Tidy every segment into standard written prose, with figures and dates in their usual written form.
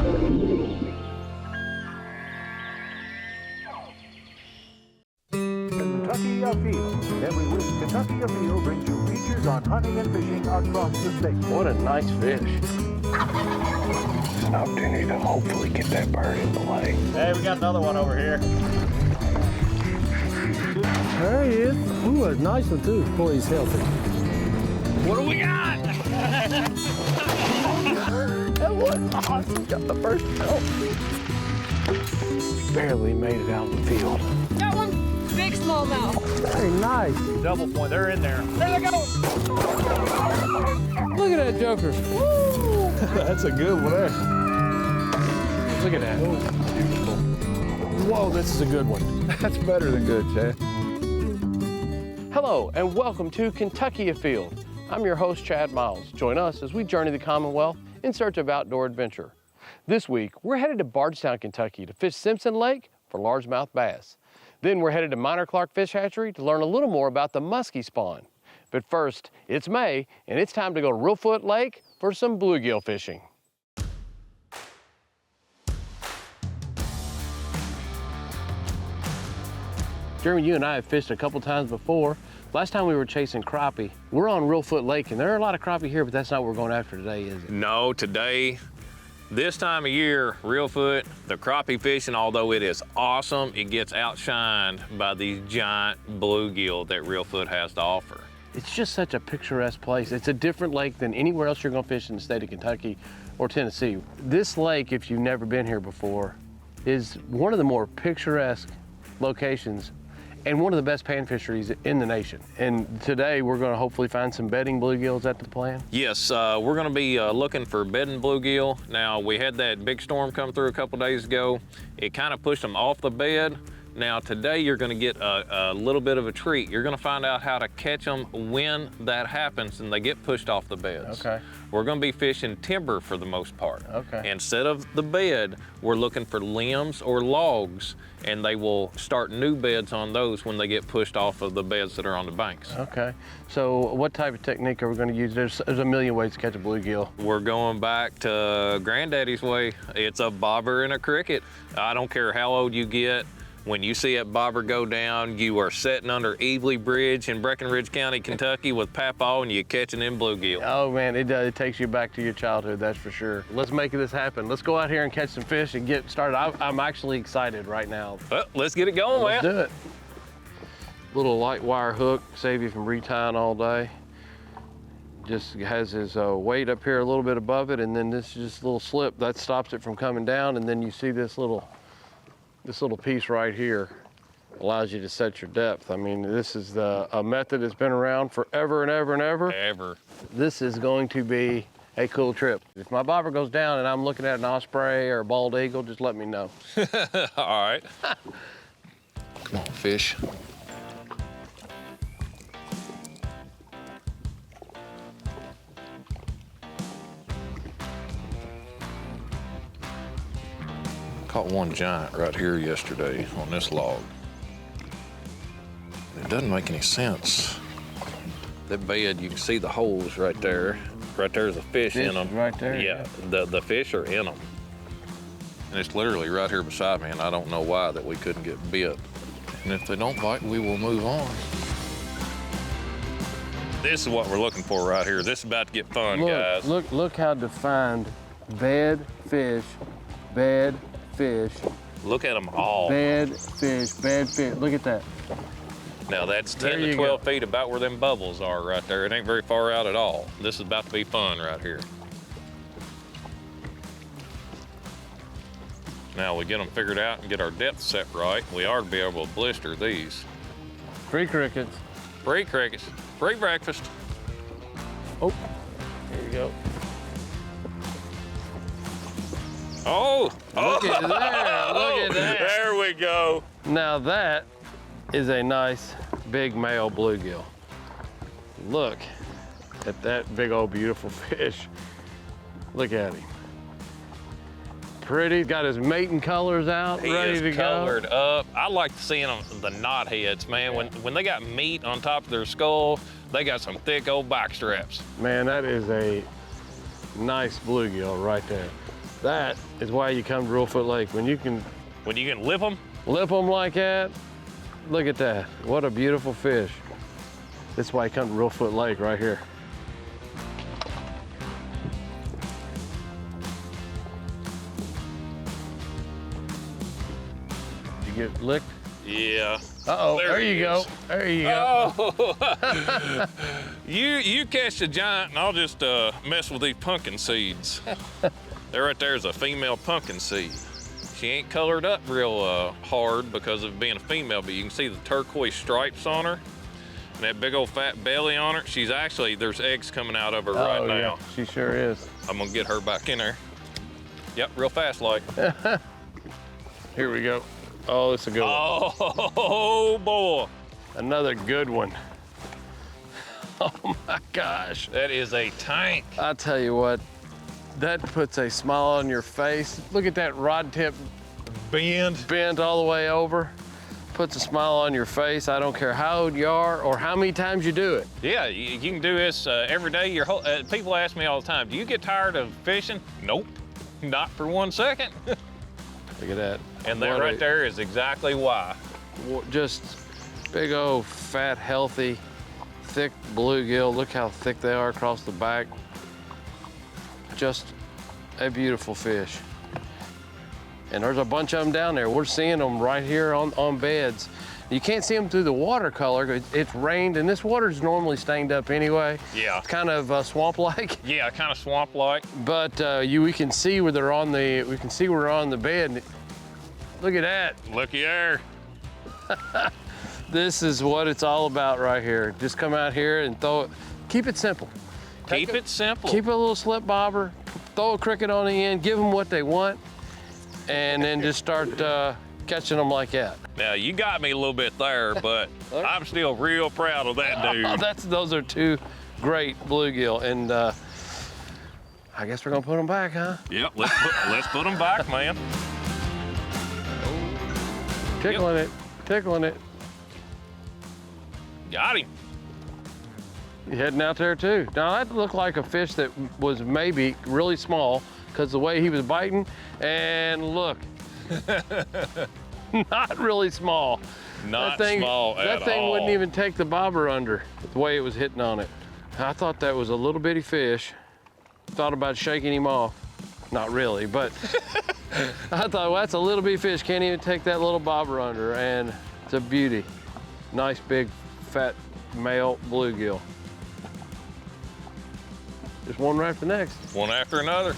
Kentucky Afield. Every week, Kentucky Afield brings you features on hunting and fishing across the state. What a nice fish. It's an opportunity to hopefully get that bird in the lake. Hey, we got another one over here. There he is. Ooh, a nice one too. Boy, he's healthy. What do we got? That was awesome. Got the first jump. Barely made it out of the field. Got one big smallmouth. Very nice. Double point, they're in there. There they go. Look at that joker. Woo! That's a good one there. Look at that. Beautiful. Whoa, this is a good one. That's better than good, Chad. Hello, and welcome to Kentucky Afield. I'm your host, Chad Miles. Join us as we journey the Commonwealth in search of outdoor adventure. This week, we're headed to Bardstown, Kentucky to fish Sympson Lake for largemouth bass. Then we're headed to Minor Clark Fish Hatchery to learn a little more about the musky spawn. But first, it's May, and it's time to go to Reelfoot Lake for some bluegill fishing. Jeremy, you and I have fished a couple times before. Last time we were chasing crappie. We're on Reelfoot Lake, and there are a lot of crappie here, but that's not what we're going after today, is it? No, today, this time of year, Reelfoot, the crappie fishing, although it is awesome, it gets outshined by these giant bluegill that Reelfoot has to offer. It's just such a picturesque place. It's a different lake than anywhere else you're gonna fish in the state of Kentucky or Tennessee. This lake, if you've never been here before, is one of the more picturesque locations and one of the best pan fisheries in the nation. And today we're gonna hopefully find some bedding bluegills. Is that the plan? Yes, we're gonna be looking for bedding bluegill. Now, we had that big storm come through a couple days ago. It kind of pushed them off the bed. Now, today you're gonna get a little bit of a treat. You're gonna find out how to catch them when that happens and they get pushed off the beds. Okay. We're gonna be fishing timber for the most part. Okay. Instead of the bed, we're looking for limbs or logs, and they will start new beds on those when they get pushed off of the beds that are on the banks. Okay. So what type of technique are we gonna use? There's a million ways to catch a bluegill. We're going back to Granddaddy's way. It's a bobber and a cricket. I don't care how old you get. When you see that bobber go down, you are sitting under Evely Bridge in Breckenridge County, Kentucky with Papaw, and you're catching them bluegill. Oh man, it does. It takes you back to your childhood, that's for sure. Let's make this happen. Let's go out here and catch some fish and get started. I'm actually excited right now. Well, let's get it going, Let's man. do it. Little light wire hook, save you from retying all day. Just has his weight up here a little bit above it, and then this is just a little slip that stops it from coming down, and then you see this little piece right here allows you to set your depth. I mean, this is a method that's been around forever and ever and ever. Ever. This is going to be a cool trip. If my bobber goes down and I'm looking at an osprey or a bald eagle, just let me know. All right. Come on, fish. Caught one giant right here yesterday on this log. It doesn't make any sense. That bed, you can see the holes right there. Right there's a fish in them. Right there. Yeah, the fish are in them. And it's literally right here beside me, and I don't know why that we couldn't get bit. And if they don't bite, we will move on. This is what we're looking for right here. This is about to get fun, guys. Look how defined bed, fish, bed, fish. Look at them all. Bed, fish, bed, fish. Look at that. Now that's There 10 to you 12 go. feet about where them bubbles are right there. It ain't very far out at all. This is about to be fun right here. Now we get them figured out and get our depth set right. We ought to be able to blister these. Free crickets. Free crickets, free breakfast. Oh, here you go. Oh, Look at there, look at that. There we go. Now that is a nice big male bluegill. Look at that big old beautiful fish. Look at him. Pretty, got his mating colors out, He ready is to colored go. up. I like seeing them, the knot heads, man. When they got meat on top of their skull, they got some thick old back straps. Man, that is a nice bluegill right there. That is why you come to Reelfoot Lake. When you can lip them. lip them like that, look at that. What a beautiful fish. That's why you come to Reelfoot Lake right here. You get licked? Yeah. Uh-oh, there you go. There you go. Oh, you catch the giant and I'll just mess with these pumpkin seeds. There right there is a female pumpkin seed. She ain't colored up real hard because of being a female, but you can see the turquoise stripes on her and that big old fat belly on her. She's actually, there's eggs coming out of her right now. Yeah, she sure is. I'm gonna get her back in there. Yep, real fast like. Here we go. Oh, it's a good one. Oh boy. Another good one. Oh my gosh. That is a tank. I'll tell you what, that puts a smile on your face. Look at that rod tip bent all the way over. Puts a smile on your face. I don't care how old you are or how many times you do it. Yeah, you can do this every day. People ask me all the time, do you get tired of fishing? Nope, not for 1 second. Look at that. And that right there is exactly why. Just big old fat, healthy, thick bluegill. Look how thick they are across the back. Just a beautiful fish. And there's a bunch of them down there. We're seeing them right here on beds. You can't see them through the watercolor. It's rained, and this water's normally stained up anyway. Yeah. It's kind of swamp-like. Yeah, kind of swamp-like. But we can see where they're on the. We can see where they're on the bed. Look at that. Looky there. This is what it's all about right here. Just come out here and throw it. Keep it simple. Keep it simple. Keep a little slip bobber. Throw a cricket on the end. Give them what they want, and then just start catching them like that. Now, you got me a little bit there, but I'm still real proud of that dude. Those are two great bluegill, and I guess we're gonna put them back, huh? Yep, let's put them back, man. Tickling it, tickling it. Got him. You heading out there too. Now that looked like a fish that was maybe really small because the way he was biting, and look, not really small. Not small at all. That thing wouldn't even take the bobber under the way it was hitting on it. I thought that was a little bitty fish. Thought about shaking him off. Not really, but I thought, well, that's a little bitty fish. Can't even take that little bobber under, and it's a beauty. Nice big fat male bluegill. Just one right after the next. One after another.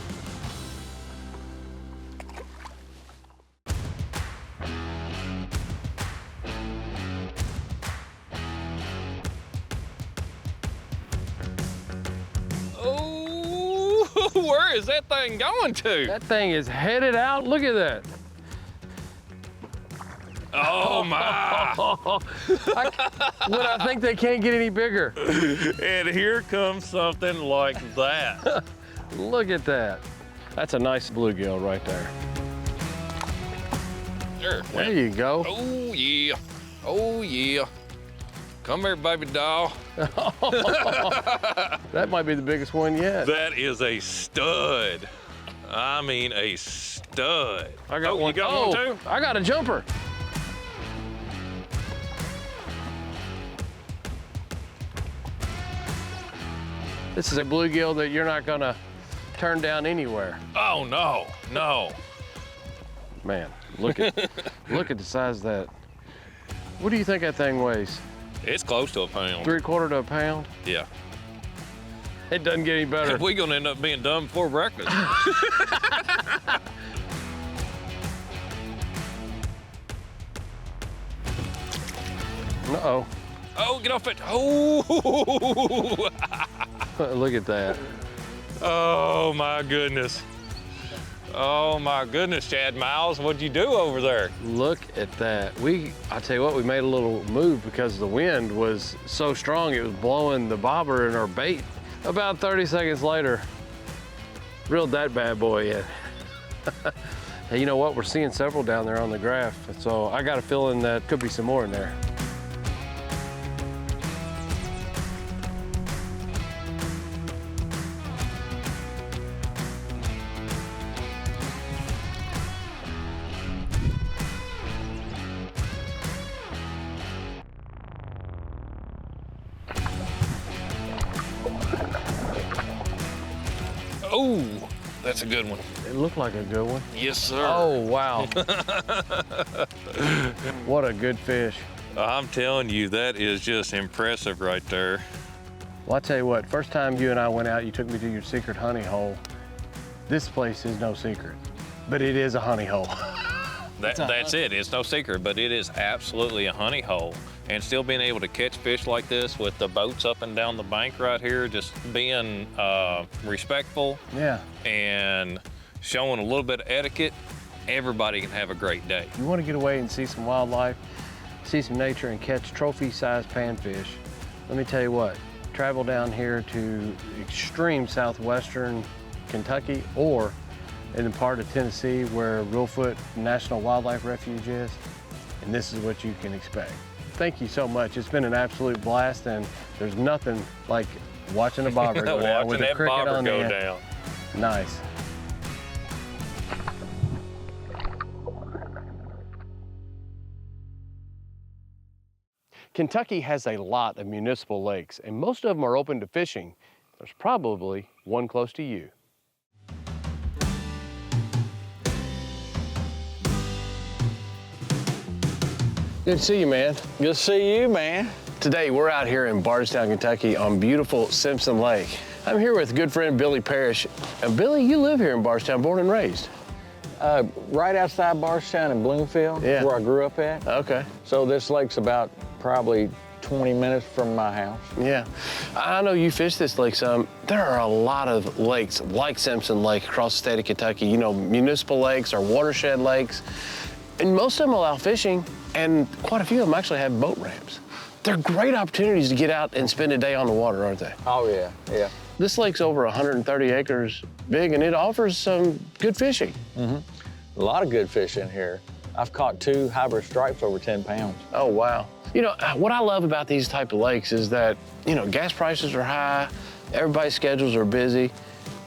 Oh, where is that thing going to? That thing is headed out. Look at that. Oh my. When I think they can't get any bigger. And here comes something like that. Look at that. That's a nice bluegill right there. There you go. Oh yeah. Oh yeah. Come here, baby doll. That might be the biggest one yet. That is a stud. I mean a stud. I got one. You got one too? I got a jumper. This is a bluegill that you're not gonna turn down anywhere. Oh no, no. Man, look at look at the size of that. What do you think that thing weighs? It's close to a pound. 3/4 to a pound? Yeah. It doesn't get any better. We're gonna end up being done before breakfast. Uh-oh. Oh, get off it. Oh. Look at that. Oh my goodness. Oh my goodness, Chad Miles, what'd you do over there? Look at that. I tell you what, we made a little move because the wind was so strong, it was blowing the bobber in our bait. About 30 seconds later, reeled that bad boy in. Hey, you know what? We're seeing several down there on the graph, so I got a feeling that could be some more in there. Oh, that's a good one. It looked like a good one. Yes, sir. Oh, wow. What a good fish. I'm telling you, that is just impressive right there. Well, I tell you what, first time you and I went out, you took me to your secret honey hole. This place is no secret, but it is a honey hole. That's it. It's no secret, but it is absolutely a honey hole. And still being able to catch fish like this with the boats up and down the bank right here, just being respectful Yeah. and showing a little bit of etiquette, everybody can have a great day. You want to get away and see some wildlife, see some nature, and catch trophy-sized panfish, let me tell you what, travel down here to extreme southwestern Kentucky or in the part of Tennessee where Reelfoot National Wildlife Refuge is, and this is what you can expect. Thank you so much. It's been an absolute blast, and there's nothing like watching a bobber go down with a cricket on the end. down. Nice. Kentucky has a lot of municipal lakes, and most of them are open to fishing. There's probably one close to you. Good to see you, man. Good to see you, man. Today, we're out here in Bardstown, Kentucky on beautiful Sympson Lake. I'm here with good friend Billy Parrish. And Billy, you live here in Bardstown, born and raised. Right outside Bardstown in Bloomfield, Yeah. where I grew up at. Okay. So this lake's about probably 20 minutes from my house. Yeah. I know you fish this lake some. There are a lot of lakes like Sympson Lake across the state of Kentucky. You know, municipal lakes or watershed lakes. And most of them allow fishing, and quite a few of them actually have boat ramps. They're great opportunities to get out and spend a day on the water, aren't they? Oh, yeah, yeah. This lake's over 130 acres big, and it offers some good fishing. A lot of good fish in here. I've caught 2 hybrid stripes over 10 pounds. Oh, wow. You know, what I love about these type of lakes is that, you know, gas prices are high, everybody's schedules are busy.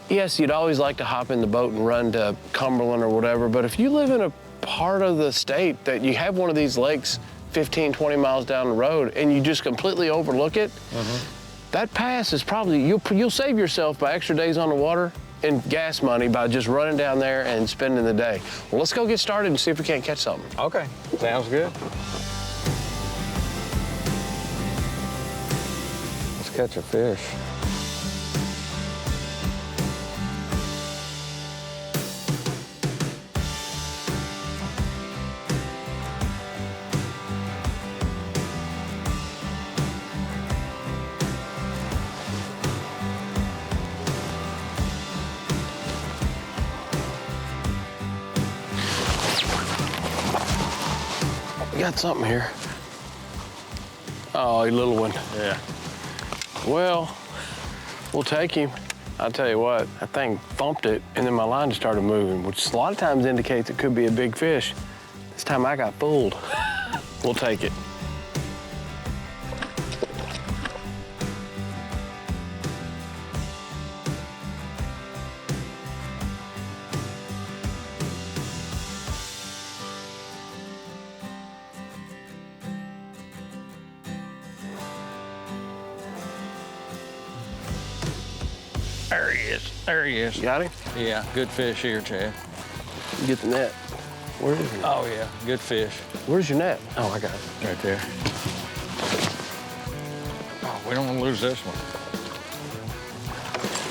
Yes, you'd always like to hop in the boat and run to Cumberland or whatever, but if you live in a part of the state that you have one of these lakes 15, 20 miles down the road and you just completely overlook it, that pass is probably, you'll save yourself by extra days on the water and gas money by just running down there and spending the day. Well, let's go get started and see if we can't catch something. Okay, sounds good. Let's catch a fish. We got something here. Oh, a little one. Yeah. Well, we'll take him. I'll tell you what, that thing thumped it, and then my line just started moving, which a lot of times indicates it could be a big fish. This time I got fooled. We'll take it. There he is. There he is. Got him? Yeah, good fish here, Chad. Get the net. Where is it? Oh, yeah, good fish. Where's your net? Oh, I got it. Right there. Oh, we don't want to lose this one.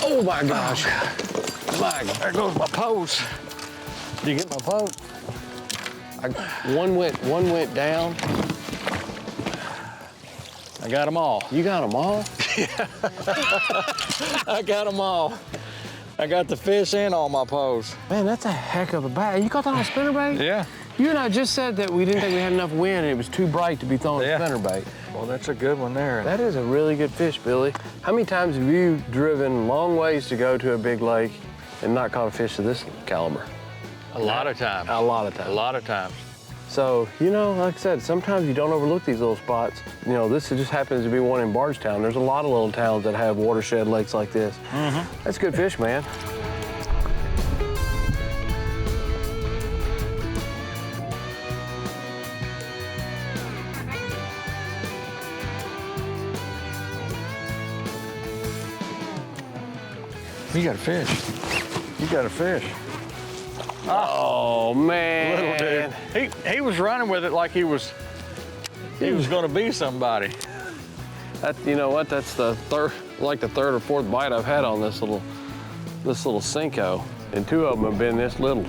Oh my gosh. My, There goes my post. Did you get my post? one went down. I got them all. You got them all? I got them all. I got the fish and all my posts. Man, that's a heck of a bait. You caught that on a spinnerbait? Yeah. You and I just said that we didn't think we had enough wind and it was too bright to be throwing Yeah. a spinnerbait. Well, that's a good one there. That is a really good fish, Billy. How many times have you driven long ways to go to a big lake and not caught a fish of this caliber? A lot of times. A lot of times. A lot of times. So, you know, like I said, sometimes you don't overlook these little spots. You know, this just happens to be one in Bardstown. There's a lot of little towns that have watershed lakes like this. That's good fish, man. You got a fish. You got a fish. Oh, man. Little dude. He was running with it like he was going to be somebody. That, you know what? That's the third or fourth bite I've had on this little Cinco, and 2 of them have been this little.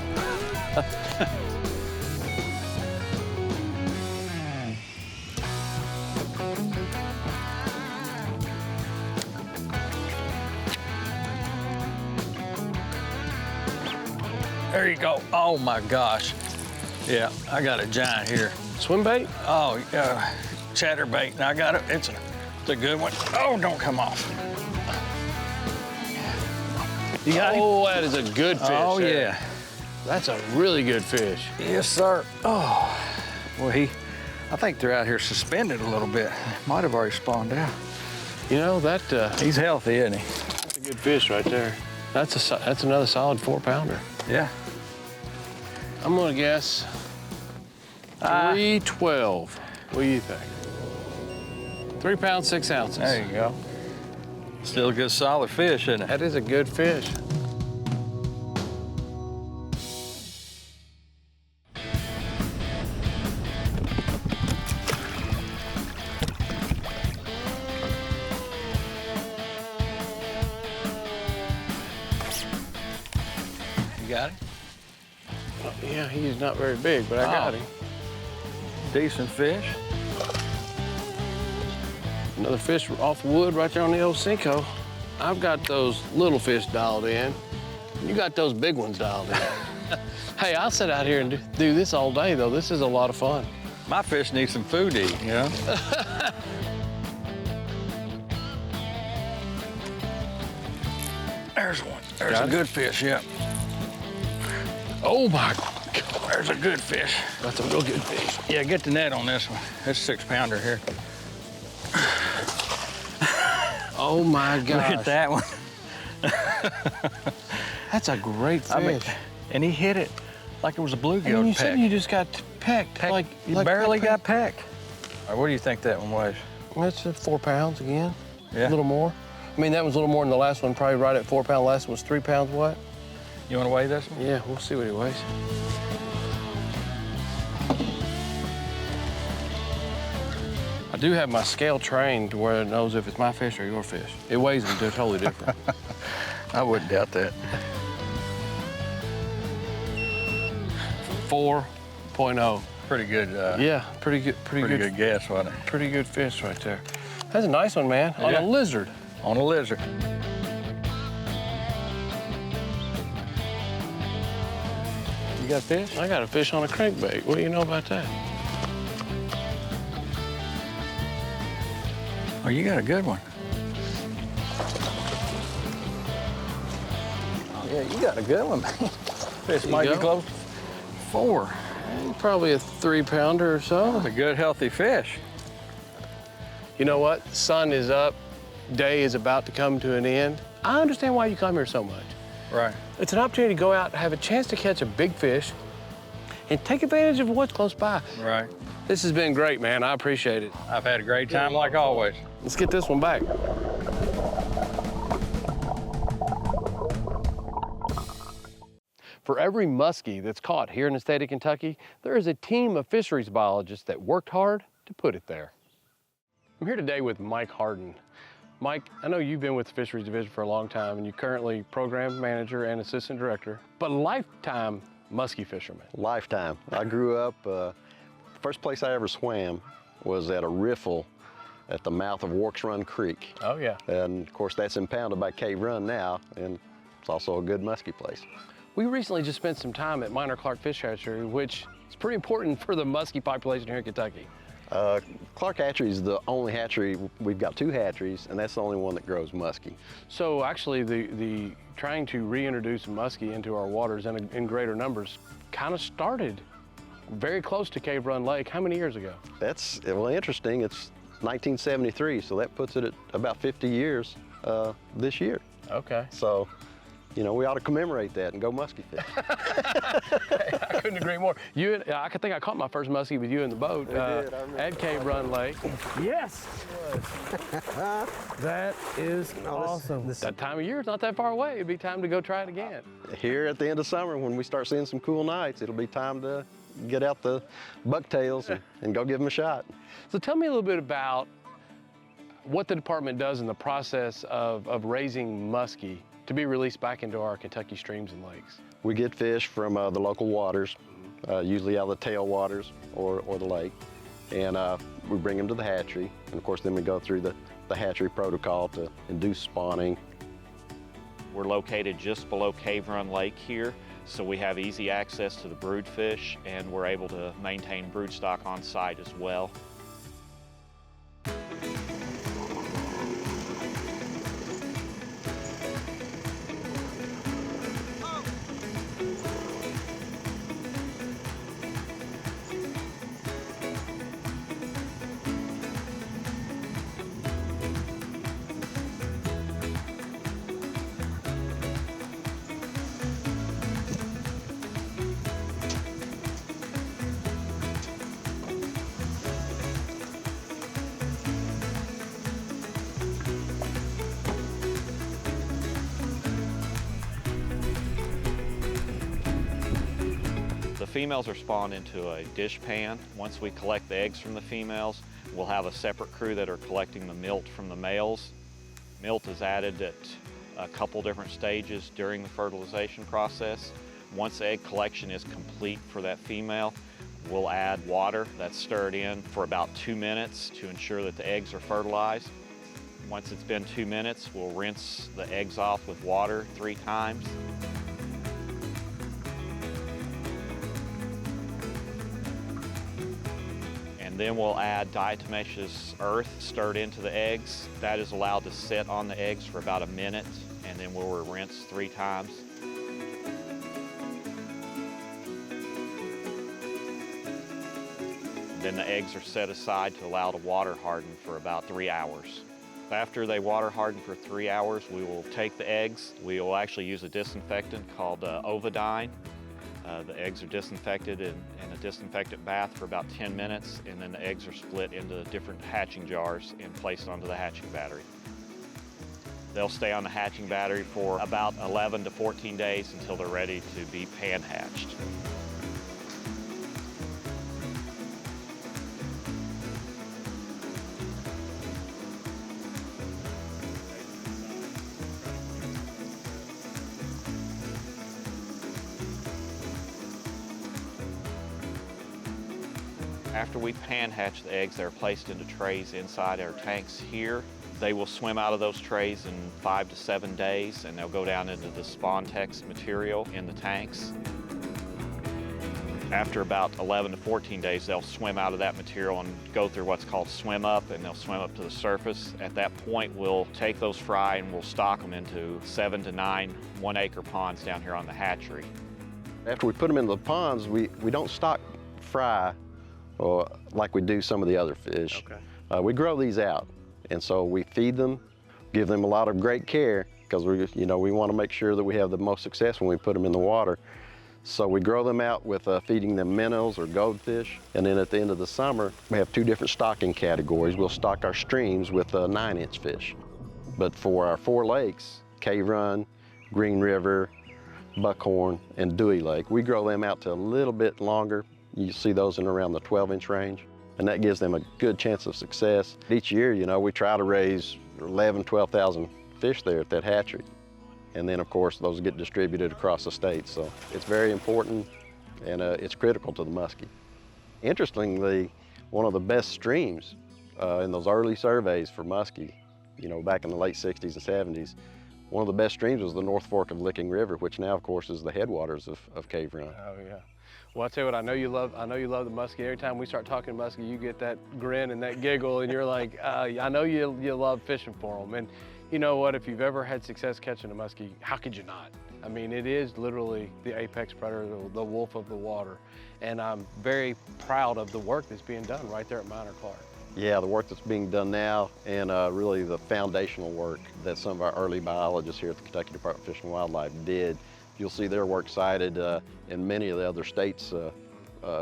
There you go. Oh my gosh. Yeah, I got a giant here. Swim bait? Oh, chatterbait. I got it. It's a good one. Oh, don't come off. You got him? Oh, that is a good fish. Oh, there. yeah. That's a really good fish. Yes, sir. Oh, well, I think they're out here suspended a little bit. Might have already spawned out. You know, He's healthy, isn't he? that's a good fish right there. That's another solid 4-pounder. Yeah. I'm gonna guess 312. What do you think? 3 pounds, 6 ounces. There you go. Still a good solid fish, isn't it? That is a good fish. You got him? Yeah, he's not very big, but I got him. Decent fish. Another fish off wood right there on the old Cinco. I've got those little fish dialed in. You got those big ones dialed in. Hey, I'll sit out here and do this all day, though. This is a lot of fun. My fish need some food to eat, you know? There's one. There's a good fish, yeah. Oh, my God. There's a good fish. That's a real good fish. Yeah, get the net on this one. It's a 6-pounder here. Oh, my gosh. Look at that one. That's a great fish. I mean, and he hit it like it was a bluegill I mean, you peck. said you just got pecked. You barely got pecked. All right, what do you think that one weighs? That's 4 pounds again. Yeah. A little more. I mean, that was a little more than the last one, probably right at 4 pounds. Last one was 3 pounds what? You want to weigh this one? Yeah, we'll see what he weighs. I do have my scale trained to where it knows if it's my fish or your fish. It weighs them totally different. I wouldn't doubt that. 4.0. Pretty good. Yeah, pretty good. Pretty good guess, wasn't it? Pretty good fish right there. That's a nice one, man. On Yeah. a lizard. On a lizard. You got fish? I got a fish on a crankbait. What do you know about that? Oh, you got a good one. Yeah, you got a good one, man. Fish might be close. 4. Probably a 3-pounder or so. That's a good, healthy fish. You know what? Sun is up. Day is about to come to an end. I understand why you come here so much. Right. It's an opportunity to go out and have a chance to catch a big fish and take advantage of what's close by. Right. This has been great, man. I appreciate it. I've had a great time like always. Let's get this one back. For every muskie that's caught here in the state of Kentucky, there is a team of fisheries biologists that worked hard to put it there. I'm here today with Mike Harden. Mike, I know you've been with the Fisheries Division for a long time, and you're currently program manager and assistant director, but a lifetime muskie fisherman. Lifetime. I grew up, first place I ever swam was at a riffle at the mouth of Warks Run Creek. Oh, yeah. And of course that's impounded by Cave Run now, and it's also a good muskie place. We recently just spent some time at Minor Clark Fish Hatchery, which is pretty important for the muskie population here in Kentucky. Clark Hatchery is the only hatchery, we've got 2 hatcheries, and that's the only one that grows muskie. So actually the trying to reintroduce muskie into our waters in greater numbers kind of started very close to Cave Run Lake. How many years ago? That's, well, interesting. It's 1973, so that puts it at about 50 years this year. Okay. So You know, we ought to commemorate that and go musky fish. I couldn't agree more. I could think I caught my first muskie with you in the boat at Cave Run Lake. Yes! That is awesome. That time of year is not that far away. It'd be time to go try it again. Here at the end of summer, when we start seeing some cool nights, it'll be time to get out the bucktails and go give them a shot. So tell me a little bit about what the department does in the process of raising muskie to be released back into our Kentucky streams and lakes. We get fish from the local waters, usually out of the tailwaters or the lake, and we bring them to the hatchery. And of course, then we go through the hatchery protocol to induce spawning. We're located just below Cave Run Lake here, so we have easy access to the brood fish, and we're able to maintain brood stock on site as well. The females are spawned into a dish pan. Once we collect the eggs from the females, we'll have a separate crew that are collecting the milt from the males. Milt is added at a couple different stages during the fertilization process. Once egg collection is complete for that female, we'll add water that's stirred in for about 2 minutes to ensure that the eggs are fertilized. Once it's been 2 minutes, we'll rinse the eggs off with water 3 times. And then we'll add diatomaceous earth stirred into the eggs. That is allowed to sit on the eggs for about a minute, and then we'll rinse 3 times. Then the eggs are set aside to allow to water harden for about 3 hours. After they water harden for 3 hours, we will take the eggs. We will actually use a disinfectant called Ovidine. The eggs are disinfected in a disinfectant bath for about 10 minutes, and then the eggs are split into different hatching jars and placed onto the hatching battery. They'll stay on the hatching battery for about 11 to 14 days until they're ready to be pan-hatched. After we pan-hatch the eggs, they're placed into trays inside our tanks here. They will swim out of those trays in 5 to 7 days, and they'll go down into the Spontex material in the tanks. After about 11 to 14 days, they'll swim out of that material and go through what's called swim up, and they'll swim up to the surface. At that point, we'll take those fry and we'll stock them into 7 to 9 1-acre ponds down here on the hatchery. After we put them in the ponds, we don't stock fry or like we do some of the other fish. Okay. We grow these out, and so we feed them, give them a lot of great care, because we want to make sure that we have the most success when we put them in the water. So we grow them out with feeding them minnows or goldfish, and then at the end of the summer, we have 2 different stocking categories. We'll stock our streams with 9-inch fish. But for our 4 lakes, Cave Run, Green River, Buckhorn, and Dewey Lake, we grow them out to a little bit longer. You see those in around the 12-inch range, and that gives them a good chance of success. Each year, we try to raise 11,000, 12,000 fish there at that hatchery. And then, of course, those get distributed across the state. So it's very important, and it's critical to the muskie. Interestingly, one of the best streams in those early surveys for muskie, back in the late 60s and 70s, one of the best streams was the North Fork of Licking River, which now, of course, is the headwaters of Cave Run. Oh, yeah. Well, I tell you what, I know you love the muskie. Every time we start talking muskie, you get that grin and that giggle, and you're like, I know you love fishing for them. And you know what? If you've ever had success catching a muskie, how could you not? I mean, it is literally the apex predator, the wolf of the water. And I'm very proud of the work that's being done right there at Minor Clark. Yeah, the work that's being done now and really the foundational work that some of our early biologists here at the Kentucky Department of Fish and Wildlife did. You'll see their work cited in many of the other states'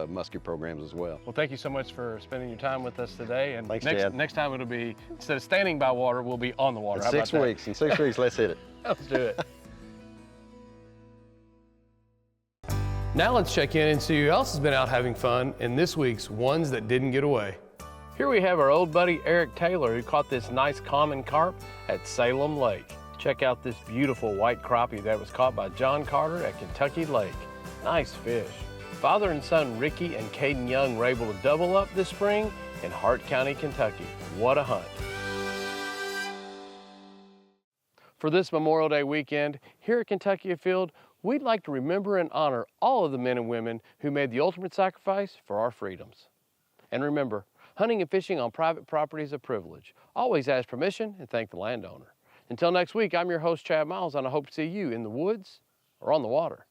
musky programs as well. Well, thank you so much for spending your time with us today. And Thanks, Chad. next time it'll be, instead of standing by water, we'll be on the water. In How 6 about that? weeks, in 6 weeks, let's hit it. Let's do it. Now let's check in and see who else has been out having fun in this week's Ones That Didn't Get Away. Here we have our old buddy Eric Taylor, who caught this nice common carp at Salem Lake. Check out this beautiful white crappie that was caught by John Carter at Kentucky Lake. Nice fish. Father and son Ricky and Caden Young were able to double up this spring in Hart County, Kentucky. What a hunt. For this Memorial Day weekend, here at Kentucky Afield, we'd like to remember and honor all of the men and women who made the ultimate sacrifice for our freedoms. And remember, hunting and fishing on private property is a privilege. Always ask permission and thank the landowner. Until next week, I'm your host, Chad Miles, and I hope to see you in the woods or on the water.